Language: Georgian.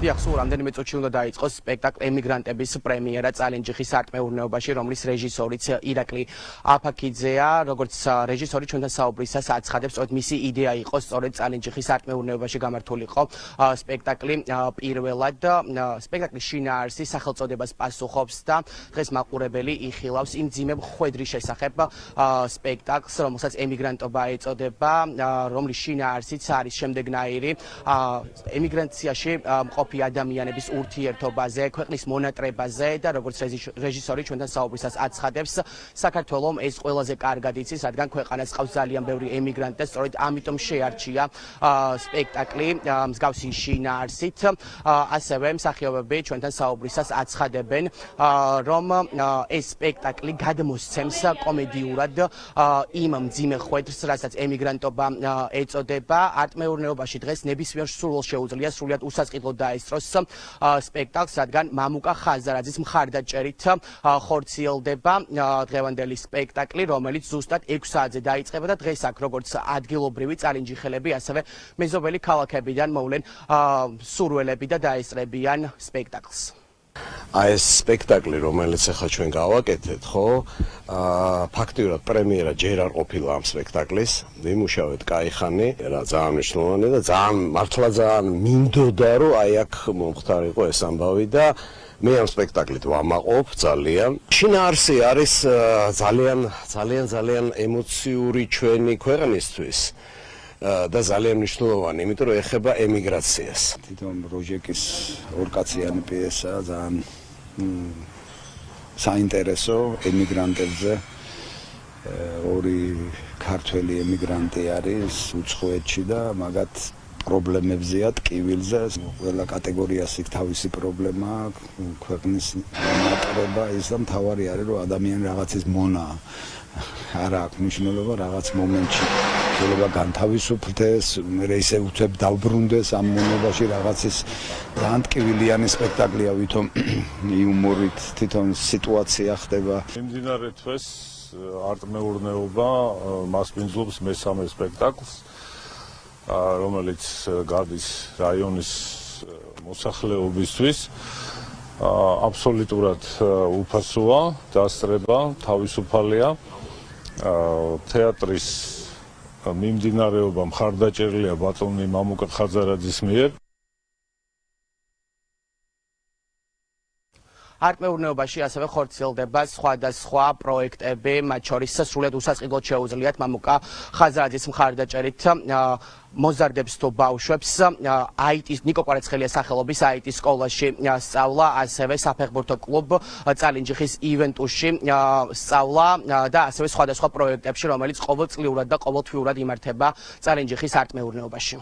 დიახ, სულ რამდენიმე წუთში უნდა დაიწყოს სპექტაკლ ემიგრანტების პრემიერა წალენჯიხის არტმეურნეობაში, რომლის რეჟისორიც ირაკლი აფაქიძეა. Როგორც რეჟისორი ჩვენთან საუბრისას აცხადებს, ότι მისი იდეა იყო სწორედ წალენჯიხის არტმეურნეობაში გამართულიყო სპექტაკლი პირველად. სპექტაკლის შინაარსი სახელწოდებას პასუხობს და დღეს მაყურებელი იხილავს იმ ძიმე მხვედრის შესახებ სპექტაკლს, რომელსაც ემიგრანტობა ეწოდება, რომლის შინაარსიც არის შემდეგნაირი. ემიგრაციაში მყოფი ადამიანების ურთიერთობაზე, ქვეყნის მონატრებაზე და როგორც რეჟისორი ჩვენთან საუბრისას აცხადებს, საქართველოს ეს ყველაზე კარგად იცის, რადგან ქვეყანას ყავს ძალიან ბევრი ემიგრანტი და სწორედ ამიტომ შეარჩია სპექტაკლი მსგავსი შინაარსით. ასევე მსახიობები ჩვენთან საუბრისას აცხადებენ, რომ ეს სპექტაკლი გადმოსცემს კომედიურად იმ მძიმე ხვედრს, რასაც ემიგრანტობა ეწოდება. არტმეურნეობაში დღეს ნებისმიერ სურვილს შეუძლია სრულიად უსაწყიდლოდ დაესწროს სპექტაკლს, რადგან მამუკა ხაზარაძის მხარდაჭერით ხორციელდება დღევანდელი სპექტაკლი, რომელიც ზუსტად 6 საათზე დაიწყება და დღეს აქ როგორც ადგილობრივი წალენჯიხელები, ასევე მეზობელი ქალაქებიდან მოვლენ სურველები და დაესწრებიან სპექტაკლს. ეს სპექტაკლი, რომელიც ახლა ჩვენ გავაკეთეთ, ხო? ფაქტიურად პრემიერა ჯერ არ ყოფილა ამ სპექტაკლის. ვიმუშავეთ კაიხანი, რა ძალიან მნიშვნელოვანია და ძალიან მართლა ძალიან მინდოდა, რომ აი აქ მომხდარიყო ეს ამბავი და მე ამ სპექტაკლით ვამაყობ ძალიან. შინაარსი არის ძალიან ემოციური ჩვენი ქვეყნისთვის. და ძალიან მნიშვნელოვანი, იმიტომ რომ ეხება ემიგრაციას. თვითონ როჟეკის ორკაციანი პიესა ძალიან საინტერესო ემიგრანტებზე. ორი ქართველი ემიგრანტი არის უცხოეთში და მაგათ პრობლემებზეა ტკივილზე. ყველა კატეგორიას იქ თავისი პრობლემა, ქვეყნის მონატრება, ის და მთავარი არის რომ ადამიანი რაღაცის მონა არა აქვს მნიშვნელობა რაღაც მომენტში შეიძლება განთავისუფლდეს, მე ისე უცებ დავბრუნდეს ამ მონობაში რაღაცის ძალიან ტკივილიანი სპექტაკლია, ვითომ იუმორით თვითონ სიტუაცია ხდება. მიმდინარე თვეს არტმეურნეობა მასპინძლობს მესამე სპექტაკლს, რომელიც გადის რაიონის მოსახლეობისთვის. აბსოლუტურად უფასოა, დასწრება, თავისუფალია. თეატრის მიმდინარეობა მხარდაჭერილია ბატონი მამუკა ხაზარაძის მიერ. არტმეურნეობაში ასევე ხორციელდება სხვადასხვა პროექტები, მათ შორის სრულიად უსაწყიდლოდ შეუძლიათ მამუკა ხაზარაძის მხარდაჭერით მოზარდებს თუ ბავშვებს IT-ის ნიკო კვარაცხელია სახელობის IT-ის სკოლაში სწავლა, ასევე საფეხბურთო კლუბ წალენჯიხის ივენტუსში სწავლა და ასევე სხვადასხვა პროექტებში, რომელიც ყოველწლიურად და ყოველთვიურად იმართება წალენჯიხის არტმეურნეობაში.